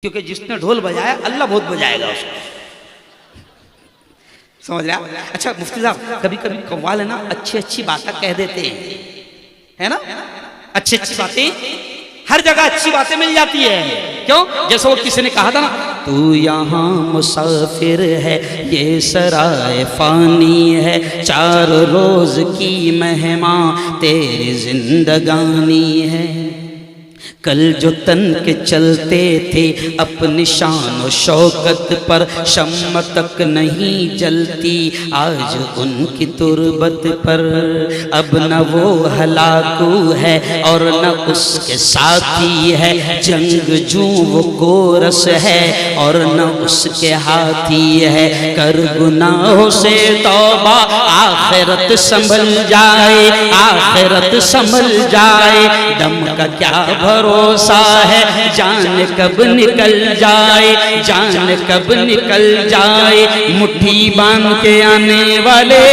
क्योंकि जिसने ढोल बजाया अल्लाह बहुत बजाएगा उसको। समझ रहे आप? अच्छा मुफ्ती साहब, कभी कभी कव्वाल है ना अच्छी अच्छी बातें कह देते हैं, है ना? अच्छी अच्छी बातें, हर जगह अच्छी बातें मिल जाती है। क्यों? जैसे वो किसी ने कहा था ना, तू यहाँ मुसाफिर है, ये सराय फानी है, 4 रोज की मेहमान तेरी जिंदगानी है। कल जो तन के चलते थे अपनी शान और शौकत पर, शम्म तक नहीं जलती आज उनकी तुरबत पर। अब न वो हलाकू है और न उसके साथी है, जंगजू वो कोरस है और न उसके हाथी है। कर गुनाहों से तौबा आखिरत संभल जाए, आखिरत संभल जाए। दम का क्या भरोसा है, जान कब निकल जाए, जान कब निकल जाए। मुट्ठी बांध के आने वाले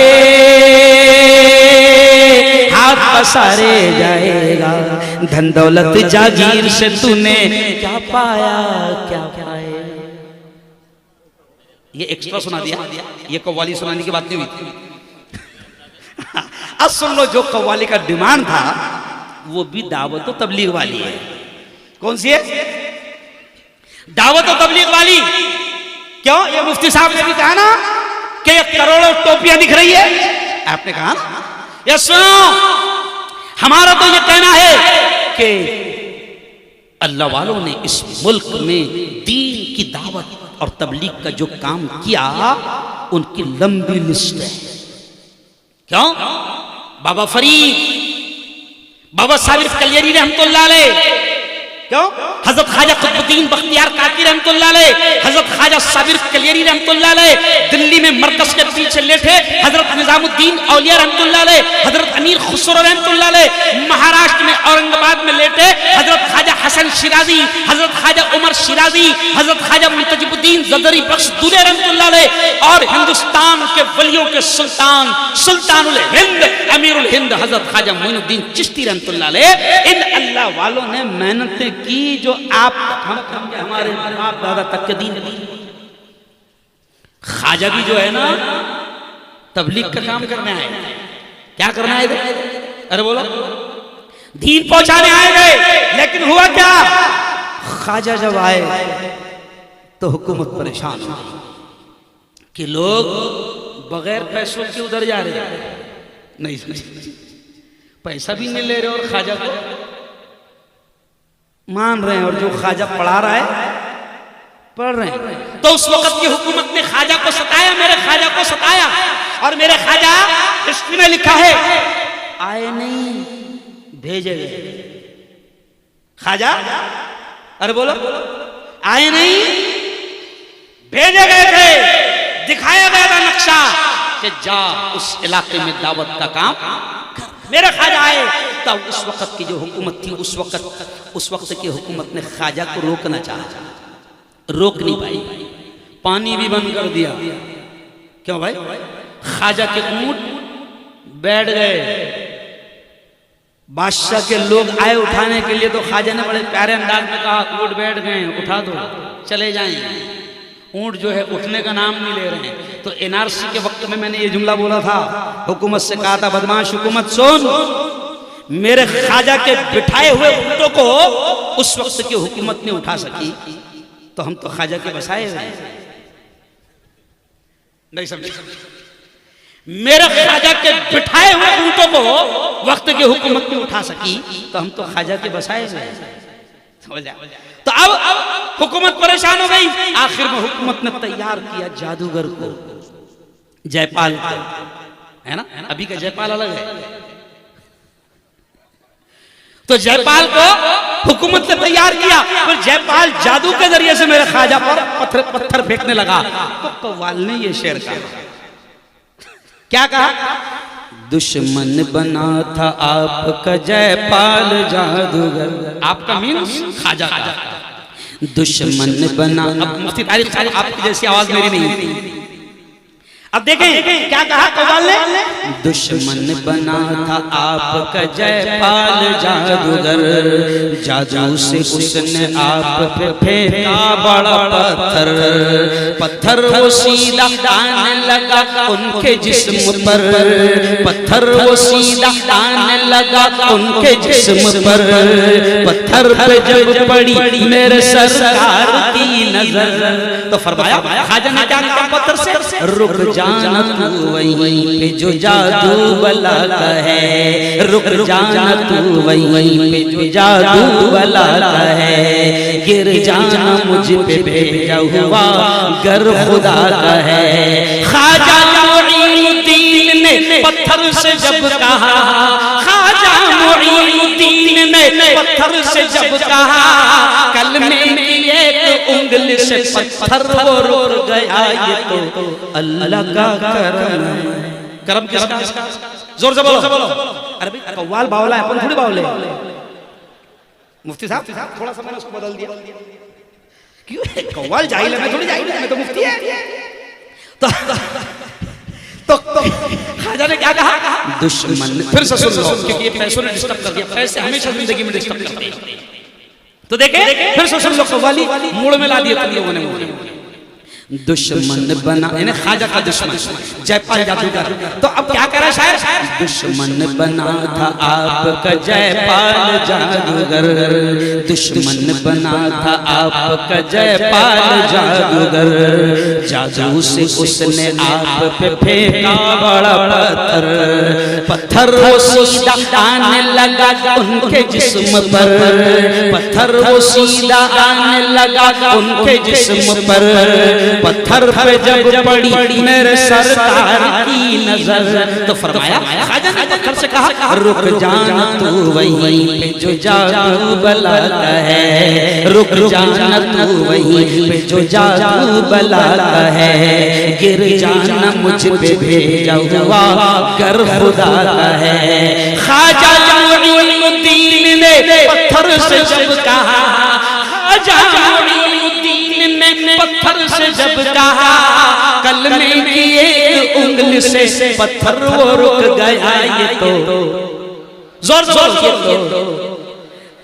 हाथ पसारे जाएगा। धन दौलत जागीर से तूने क्या पाया, क्या पाए। ये एक्स्ट्रा सुना दिया, ये कव्वाली सुनाने की बात नहीं हुई थी। अब सुन लो, जो कव्वाली का डिमांड था वो भी दावत और तबलीग वाली है। कौन सी है? दावत और तबलीग वाली। क्यों? ये मुफ्ती साहब ने भी कहा ना कि करोड़ों टोपियां दिख रही है। आपने कहा ना, ये सुनो, हमारा तो ये कहना है कि अल्लाह वालों ने इस मुल्क में दीन की दावत और तबलीग का जो काम किया, उनकी लंबी लिस्ट है। क्यों? बाबा फरीद, बाबा साबिर कलियरी रहमतुल्लाह अलैह, क्यों? हजरत ख्वाजा कुतुबुद्दीन बख्तियार काकी रहमतुल्लाह अलैह, हजरत ख्वाजा साबिर कलियरी रहमतुल्लाह अलैह, दिल्ली में मरकज के पीछे लेटे हजरत निजामुद्दीन औलिया रहमतुल्लाह अलैह, हजरत अमीर खुसरो रहमतुल्लाह अलैह, महाराष्ट्र में औरंगाबाद में लेटे हजरत ख्वाजा हसन शिराजी, हजरत ख्वाजा उमर शिराजी, हजरत ख्वाजा मुंतजिबुद्दीन ज़दरी बख्श दुले रहमतुल्लाह अलैह, और हिंदुस्तान के वलियों के सुल्तान, सुल्तानुल हिंद, अमीरुल हिंद हजरत ख्वाजा मोइनुद्दीन चिश्ती रहमतुल्लाह अलैह। इन अल्लाह वालों ने मेहनतें की जो आप हमारे बाप दादा तक के दीन। ख्वाजा भी जो है ना, तबलीग का काम करने आए। क्या करना है? अरे बोलो, दीन पहुंचाने आए गए। लेकिन हुआ क्या? ख्वाजा जब आए तो हुकूमत परेशान हुई कि लोग बगैर पैसों के उधर जा रहे हैं। नहीं, पैसा भी नहीं ले रहे और ख्वाजा को मान रहे हैं, और जो ख्वाजा पढ़ा रहा है पढ़ रहे हैं। तो उस वक्त की हुकूमत ने ख्वाजा को सताया, मेरे ख्वाजा को सताया, और मेरे ख्वाजा हिस्ट्री में लिखा है आए नहीं, भेजे गए। ख्वाजा, अरे बोलो, आए नहीं, भेजे गए थे। दिखाया गया था नक्शा कि जा उस इलाके में दावत का काम कर। मेरे ख्वाजा आए, तब उस वक्त की जो हुकूमत थी, उस वक्त की हुकूमत ने ख्वाजा को रोकना चाहा, रोक नहीं पाई, पानी भी बंद कर दिया। क्यों भाई? ख्वाजा के ऊंट बैठ गए, बादशाह के लोग आए उठाने के लिए, तो ख्वाजा ने बड़े प्यारे अंदाज में कहा, ऊंट बैठ गए, उठा दो, चले जाएं। ऊंट जो है उठने का नाम नहीं ले रहे हैं। तो एनआरसी के वक्त में मैंने ये जुमला बोला था, हुकूमत से कहा था, बदमाश हुकूमत सुन, मेरे ख्वाजा के बिठाए हुए ऊंटों को उस वक्त की हुकूमत ने उठा सकी, तो हम तो ख्वाजा के बसाए हैं। नहीं समझे? मेरे ख्वाजा के बिठाए हुए ऊंटों को वक्त की हुकूमत ने उठा सकी, तो हम तो ख्वाजा के बसाए हैं। समझ जाए? तो अब हुकूमत परेशान हो गई। आखिर में हुकूमत ने तैयार किया जादूगर को, जयपाल को, है ना? अभी का जयपाल अलग है। तो जयपाल को हुकूमत ने तैयार किया, फिर जयपाल जादू के जरिए से मेरे ख्वाजा पर पत्थर फेंकने लगा। तो कव्वाल ने ये शेर कहा, क्या कहा? दुश्मन बना था आपका जयपाल जादूगर। आपका मीन्स ख्वाजा का दुश्मन बना। अब मुफ्ती तारिक साहब, आपकी जैसी आवाज मेरी नहीं, अब देखें क्या कहा कव्वाल ने, दुश्मन बना था आपका जयपाल जादूगर, जादू से उसने आप पे फेंका बड़ा पत्थर, पत्थर वो सीधा आने लगा उनके जिस्म पर, पत्थर वो सीधा आने लगा उनके जिस्म पर, पत्थर पे जब पड़ी मेरे सरकार की नजर, तो फरमाया खाजा ने क्या कहा पत्थर से, रुक जाना तू वहीं पे जो जादू बलाता है, रुक जाना तू वहीं पे जो जादू बलाता है, गिर जाना मुझ पे भेजा हुआ गर खुदा का है। खाजा मुईनुद्दीन ने पत्थर से जब कहा, खाजा मुईनुद्दीन ने पत्थर से जब कहा, कलमे की एक उंगली से पत्थर वो रुक गया, ये तो अल्लाह का करम है। करम किसका? जोर से बोलो। अरे भाई कव्वाल बावला है, अपन थोड़ी बावले। मुफ्ती साहब थोड़ा सा मैंने उसको बदल दिया, क्यों कव्वाल जाहिल है, मैं थोड़ी जाहिल है, मैं तो मुफ्ती है। तो खाजा ने क्या कहा, दुश्मन, फिर से सुन लो क्योंकि ये पैसों ने डिस्टर्ब कर दिया, पैसे हमेशा जिंदगी में डिस्टर्ब करते हैं। तो देखे फिर से सुन लो, कव्वाली मूड में ला दिया तुम लोगों ने। दुश्मन बना यानी खाजा का दुश्मन जयपाल जादूगर, तो अब क्या करा शायर, दुश्मन बना था आपका जयपाल जादूगर, दुश्मन बना था आपका जयपाल जादूगर, जादू से उसने आप पे फेंका बड़ा पत्थर, पत्थर वो सीधा आने लगा उनके जिस्म पर, पत्थर वो सीधा आने लगा उनके जिस्म पर, पत्थर पे जब पड़ी मेरे सरकार की नजर, तो फरमाया खाजा ने पत्थर से कहा, रुक जाना तू वहीं पे जो जादू बलाता है, रुक जाना तू वहीं पे जो जादू बलाता है, गिर जाना मुझ पे भेजा हुआ गर खुदा का है। खाजा मुईनुद्दीन ने पत्थर से जब कहा, खाजा पत्थर से जब कहा, कलमे की एक उंगली से पत्थर वो रुक गया, ये तो जोर जोर तो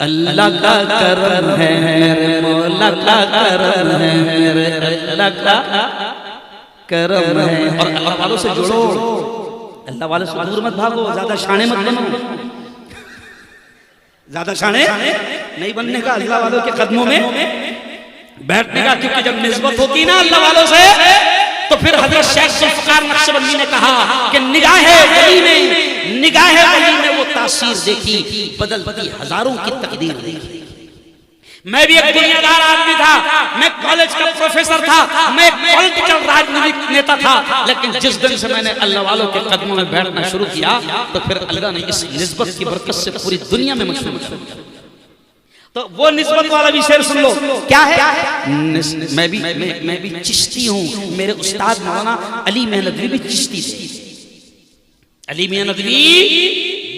अल्लाह का करम है, मेरे मौला का करम है, मेरे अल्लाह का करम है। और अल्लाह वालों से जुड़ो, अल्लाह वालों से दूर मत भागो, ज्यादा शाने मत बनो, ज्यादा शाने नहीं बनने का, अल्लाह वालों के कदमों में बैठने का, क्योंकि जब निस्बत होती ना अल्लाह वालों से, तो फिर हजरत शेख जुल्फकार नक्शबंदी ने कहा कि निगाहे वली में वो तासीर देखी, बदलती हजारों की तकदीर देखी। मैं भी एक दुनियादार आदमी था, मैं कॉलेज का प्रोफेसर था, मैं एक पॉलिटिकल राजनीतिक नेता था, लेकिन जिस दिन से मैंने अल्लाह वालों के कदमों में बैठना शुरू किया, तो फिर अल्लाह ने इस निस्बत की बरकत से पूरी दुनिया में मशहूर कर दिया। तो वो निस्बत वाला भी शेर सुन लो, क्या है, मैं भी चिश्ती हूँ, मेरे उस्ताद मौलाना अली मियां नदवी भी चिश्ती थे। अली मियां नदवी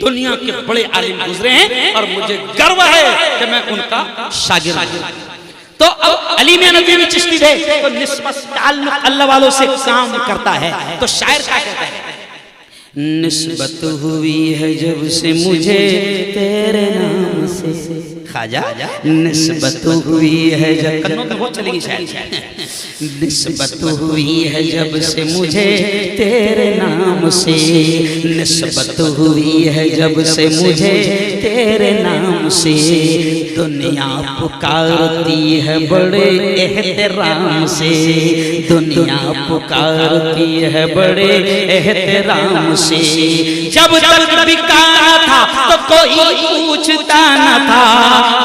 दुनिया के बड़े आलिम गुजरे हैं और मुझे गर्व है कि मैं उनका शागिर्द हूं। तो अब अली मियां नदवी भी चिश्ती थे, तो निस्बत ताल्लुक अल्लाह वालों से काम करता है। तो शायर क्या कहता है, निस्बत हुई है जब से मुझे तेरे नाम से, खाजा निस्बत हुई है जब, कन्नों में बहुत चलेगी शायद, निस्बत हुई है जब से मुझे तेरे नाम से, निस्बत हुई है जब से मुझे तेरे नाम से, दुनिया पुकारती है बड़े एहतराम से, दुनिया पुकारती है बड़े एहतराम से, जब तक बिकाना था तो कोई पूछता न था,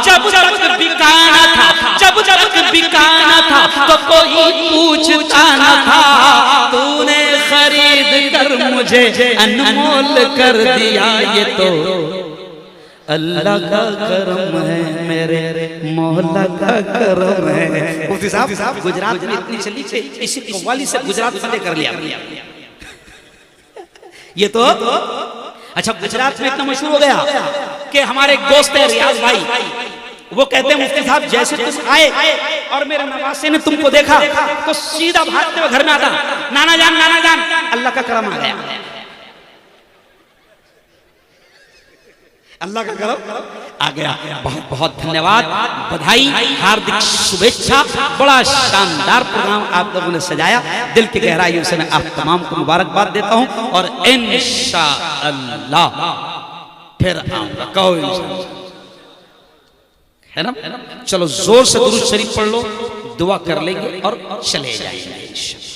जब तक बिकाना था, जब तक बिकाना था तो कोई पूछता न था, तूने खरीद कर मुझे अनमोल कर दिया, ये तो अल्लाह का करम है, मेरे मौला का करम है। मुफ्ती साहब गुजरात में इतनी चली थी, इसी कव्वाली से गुजरात फतेह कर लिया। ये तो अच्छा गुजरात में इतना मशहूर हो गया कि हमारे एक दोस्त है रियाज भाई, वो कहते हैं मुफ्ती साहब जैसे तुम आए और मेरे नवासे ने तुमको देखा तो सीधा भागते हुए घर में आता, नाना जान अल्लाह का करम आ गया, अल्लाह का करम आ गया। बहुत बहुत धन्यवाद, बधाई, हार्दिक शुभेच्छा। बड़ा शानदार प्रोग्राम आप लोगों ने सजाया, दिल की गहराइयों से मैं आप तमाम को मुबारकबाद देता हूं और इंशाअल्लाह फिर आऊंगा, कहो इंशाअल्लाह, है ना। चलो जोर से दुरूद शरीफ पढ़ लो, दुआ कर लेंगे और चले जाएंगे इंशाअल्लाह।